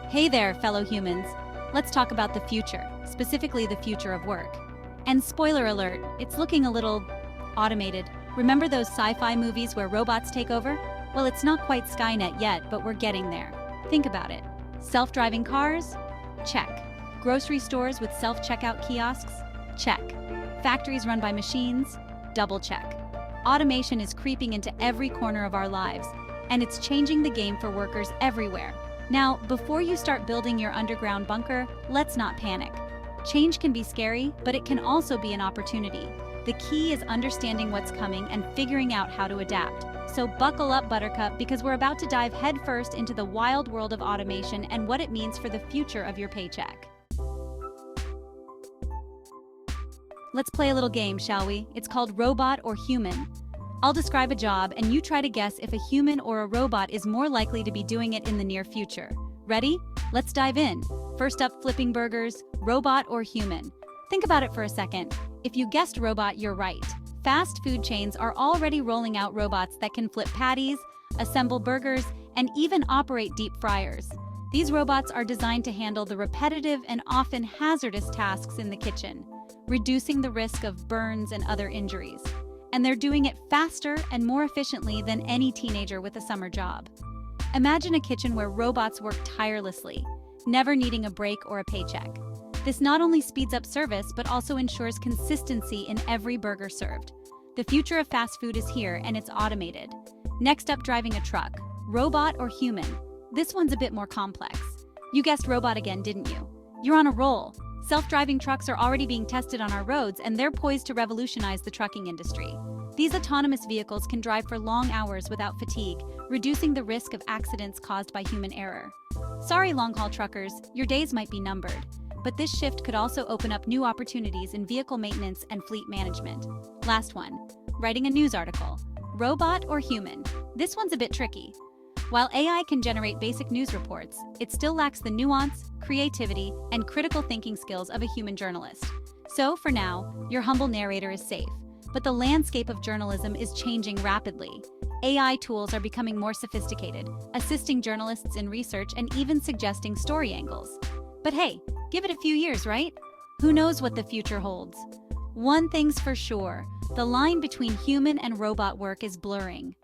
Hey there, fellow humans. Let's talk about the future, specifically the future of work. And spoiler alert, it's looking a little automated. Remember those sci-fi movies where robots take over? Well, it's not quite Skynet yet, but we're getting there. Think about it. Self-driving cars? Check. Grocery stores with self-checkout kiosks? Check. Factories run by machines? Double check. Automation is creeping into every corner of our lives, and it's changing the game for workers everywhere. Now, before you start building your underground bunker, let's not panic. Change can be scary, but it can also be an opportunity. The key is understanding what's coming and figuring out how to adapt. So buckle up, Buttercup, because we're about to dive headfirst into the wild world of automation and what it means for the future of your paycheck. Let's play a little game, shall we? It's called Robot or Human. I'll describe a job, and you try to guess if a human or a robot is more likely to be doing it in the near future. Ready? Let's dive in. First up, flipping burgers, robot or human. Think about it for a second. If you guessed robot, you're right. Fast food chains are already rolling out robots that can flip patties, assemble burgers, and even operate deep fryers. These robots are designed to handle the repetitive and often hazardous tasks in the kitchen, reducing the risk of burns and other injuries. And they're doing it faster and more efficiently than any teenager with a summer job. Imagine a kitchen where robots work tirelessly, never needing a break or a paycheck. This not only speeds up service, but also ensures consistency in every burger served. The future of fast food is here, and it's automated. Next up, driving a truck, robot or human. This one's a bit more complex. You guessed robot again, didn't you? You're on a roll. Self-driving trucks are already being tested on our roads, and they're poised to revolutionize the trucking industry. These autonomous vehicles can drive for long hours without fatigue, reducing the risk of accidents caused by human error. Sorry, long-haul truckers, your days might be numbered. But this shift could also open up new opportunities in vehicle maintenance and fleet management. Last one, writing a news article. Robot or human? This one's a bit tricky. While AI can generate basic news reports, it still lacks the nuance, creativity, and critical thinking skills of a human journalist. So, for now, your humble narrator is safe. But the landscape of journalism is changing rapidly. AI tools are becoming more sophisticated, assisting journalists in research and even suggesting story angles. But hey, give it a few years, right? Who knows what the future holds? One thing's for sure, the line between human and robot work is blurring.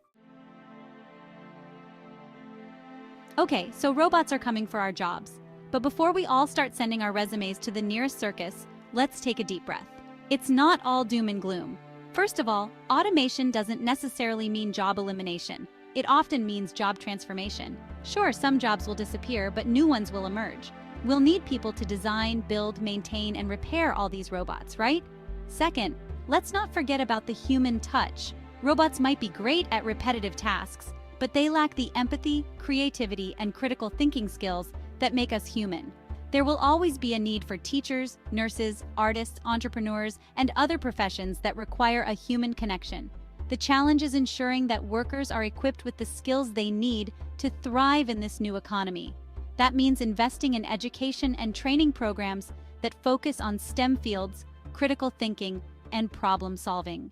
Okay, so robots are coming for our jobs. But before we all start sending our resumes to the nearest circus, let's take a deep breath. It's not all doom and gloom. First of all, automation doesn't necessarily mean job elimination. It often means job transformation. Sure, some jobs will disappear, but new ones will emerge. We'll need people to design, build, maintain, and repair all these robots, right? Second, let's not forget about the human touch. Robots might be great at repetitive tasks, but they lack the empathy, creativity, and critical thinking skills that make us human. There will always be a need for teachers, nurses, artists, entrepreneurs, and other professions that require a human connection. The challenge is ensuring that workers are equipped with the skills they need to thrive in this new economy. That means investing in education and training programs that focus on STEM fields, critical thinking, and problem solving.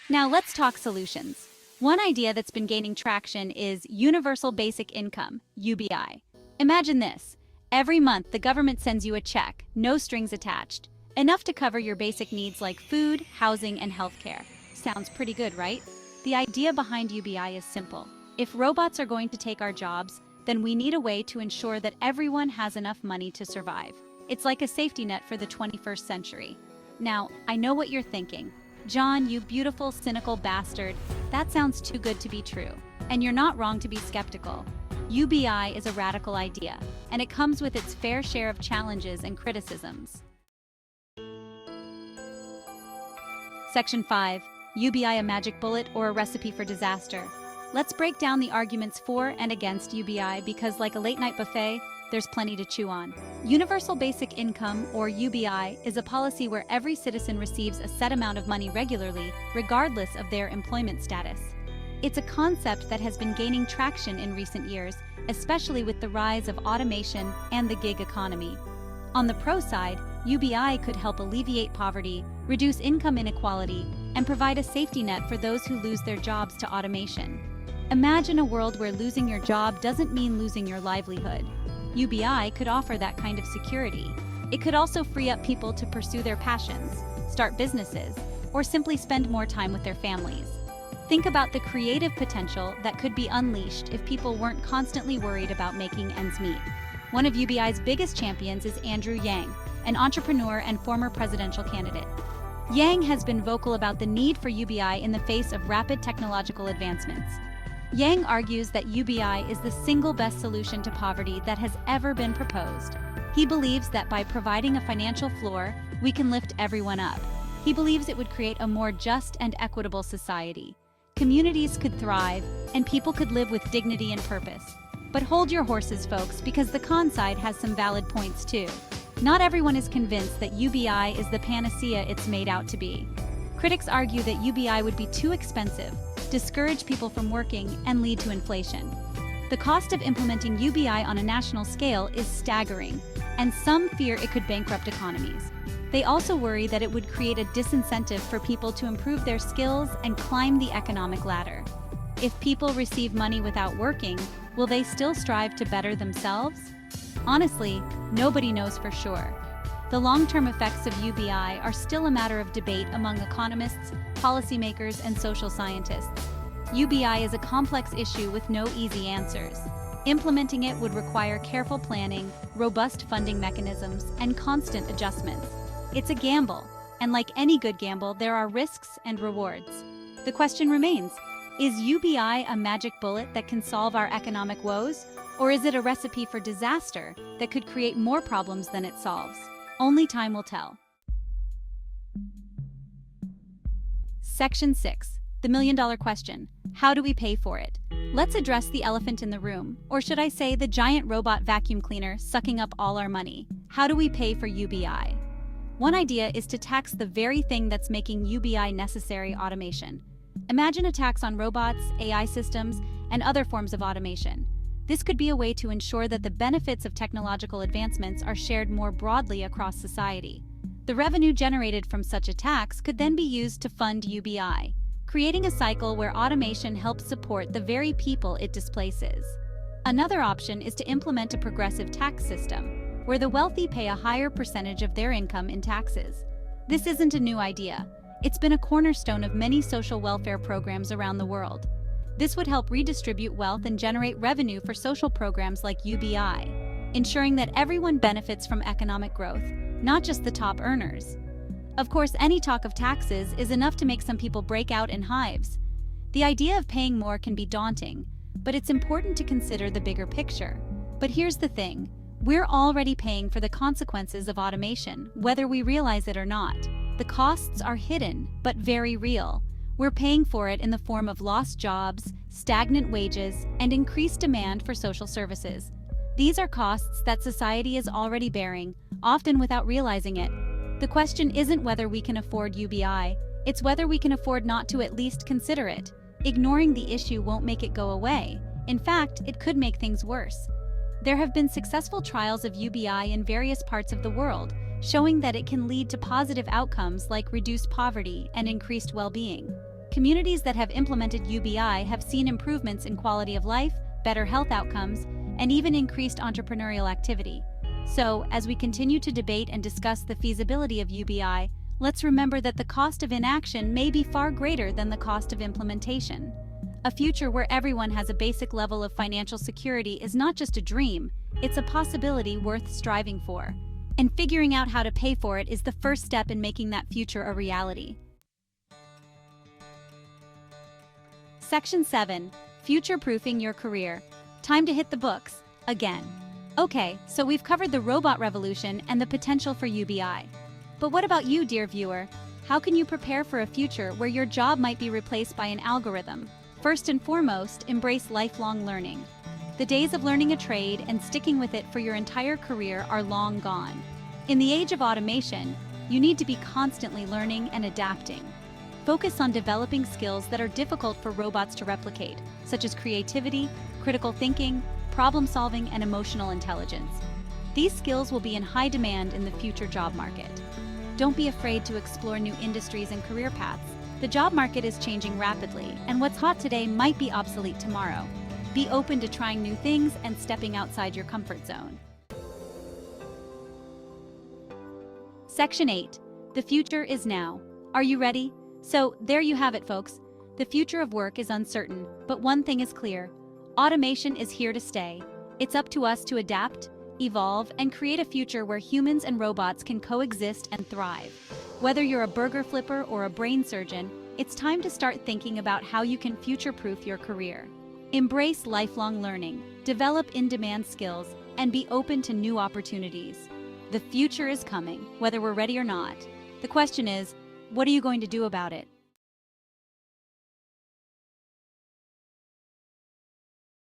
Now let's talk solutions. One idea that's been gaining traction is Universal Basic Income, UBI. Imagine this. Every month, the government sends you a check, no strings attached, enough to cover your basic needs like food, housing, and healthcare. Sounds pretty good, right? The idea behind UBI is simple. If robots are going to take our jobs, then we need a way to ensure that everyone has enough money to survive. It's like a safety net for the 21st century. Now, I know what you're thinking. John, you beautiful, cynical bastard, that sounds too good to be true. And you're not wrong to be skeptical. UBI is a radical idea, and it comes with its fair share of challenges and criticisms. Section 5. UBI a magic bullet or a recipe for disaster? Let's break down the arguments for and against UBI because, like a late-night buffet, there's plenty to chew on. Universal Basic Income, or UBI, is a policy where every citizen receives a set amount of money regularly, regardless of their employment status. It's a concept that has been gaining traction in recent years, especially with the rise of automation and the gig economy. On the pro side, UBI could help alleviate poverty, reduce income inequality, and provide a safety net for those who lose their jobs to automation. Imagine a world where losing your job doesn't mean losing your livelihood. UBI could offer that kind of security. It could also free up people to pursue their passions, start businesses, or simply spend more time with their families. Think about the creative potential that could be unleashed if people weren't constantly worried about making ends meet. One of UBI's biggest champions is Andrew Yang, an entrepreneur and former presidential candidate. Yang has been vocal about the need for UBI in the face of rapid technological advancements. Yang argues that UBI is the single best solution to poverty that has ever been proposed. He believes that by providing a financial floor, we can lift everyone up. He believes it would create a more just and equitable society. Communities could thrive, and people could live with dignity and purpose. But hold your horses, folks, because the con side has some valid points too. Not everyone is convinced that UBI is the panacea it's made out to be. Critics argue that UBI would be too expensive, discourage people from working, and lead to inflation. The cost of implementing UBI on a national scale is staggering, and some fear it could bankrupt economies. They also worry that it would create a disincentive for people to improve their skills and climb the economic ladder. If people receive money without working, will they still strive to better themselves? Honestly, nobody knows for sure. The long-term effects of UBI are still a matter of debate among economists, policymakers, and social scientists. UBI is a complex issue with no easy answers. Implementing it would require careful planning, robust funding mechanisms, and constant adjustments. It's a gamble, and like any good gamble, there are risks and rewards. The question remains, is UBI a magic bullet that can solve our economic woes, or is it a recipe for disaster that could create more problems than it solves? Only time will tell. Section 6. The million-dollar question. How do we pay for it? Let's address the elephant in the room, or should I say the giant robot vacuum cleaner sucking up all our money. How do we pay for UBI? One idea is to tax the very thing that's making UBI necessary: automation. Imagine a tax on robots, AI systems, and other forms of automation. This could be a way to ensure that the benefits of technological advancements are shared more broadly across society. The revenue generated from such a tax could then be used to fund UBI, creating a cycle where automation helps support the very people it displaces. Another option is to implement a progressive tax system, where the wealthy pay a higher percentage of their income in taxes. This isn't a new idea. It's been a cornerstone of many social welfare programs around the world. This would help redistribute wealth and generate revenue for social programs like UBI, ensuring that everyone benefits from economic growth, not just the top earners. Of course, any talk of taxes is enough to make some people break out in hives. The idea of paying more can be daunting, but it's important to consider the bigger picture. But here's the thing. We're already paying for the consequences of automation, whether we realize it or not. The costs are hidden, but very real. We're paying for it in the form of lost jobs, stagnant wages, and increased demand for social services. These are costs that society is already bearing, often without realizing it. The question isn't whether we can afford UBI, it's whether we can afford not to at least consider it. Ignoring the issue won't make it go away. In fact, it could make things worse. There have been successful trials of UBI in various parts of the world, showing that it can lead to positive outcomes like reduced poverty and increased well-being. Communities that have implemented UBI have seen improvements in quality of life, better health outcomes, and even increased entrepreneurial activity. So, as we continue to debate and discuss the feasibility of UBI, let's remember that the cost of inaction may be far greater than the cost of implementation. A future where everyone has a basic level of financial security is not just a dream, it's a possibility worth striving for. And figuring out how to pay for it is the first step in making that future a reality. Section 7. Future-proofing your career. Time to hit the books, again. Okay, so we've covered the robot revolution and the potential for UBI. But what about you, dear viewer? How can you prepare for a future where your job might be replaced by an algorithm? First and foremost, embrace lifelong learning. The days of learning a trade and sticking with it for your entire career are long gone. In the age of automation, you need to be constantly learning and adapting. Focus on developing skills that are difficult for robots to replicate, such as creativity, critical thinking, problem-solving, and emotional intelligence. These skills will be in high demand in the future job market. Don't be afraid to explore new industries and career paths. The job market is changing rapidly, and what's hot today might be obsolete tomorrow. Be open to trying new things and stepping outside your comfort zone. Section 8. The future is now. Are you ready? So, there you have it, folks. The future of work is uncertain, but one thing is clear. Automation is here to stay. It's up to us to adapt, evolve, and create a future where humans and robots can coexist and thrive. Whether you're a burger flipper or a brain surgeon, it's time to start thinking about how you can future-proof your career. Embrace lifelong learning, develop in-demand skills, and be open to new opportunities. The future is coming, whether we're ready or not. The question is, what are you going to do about it?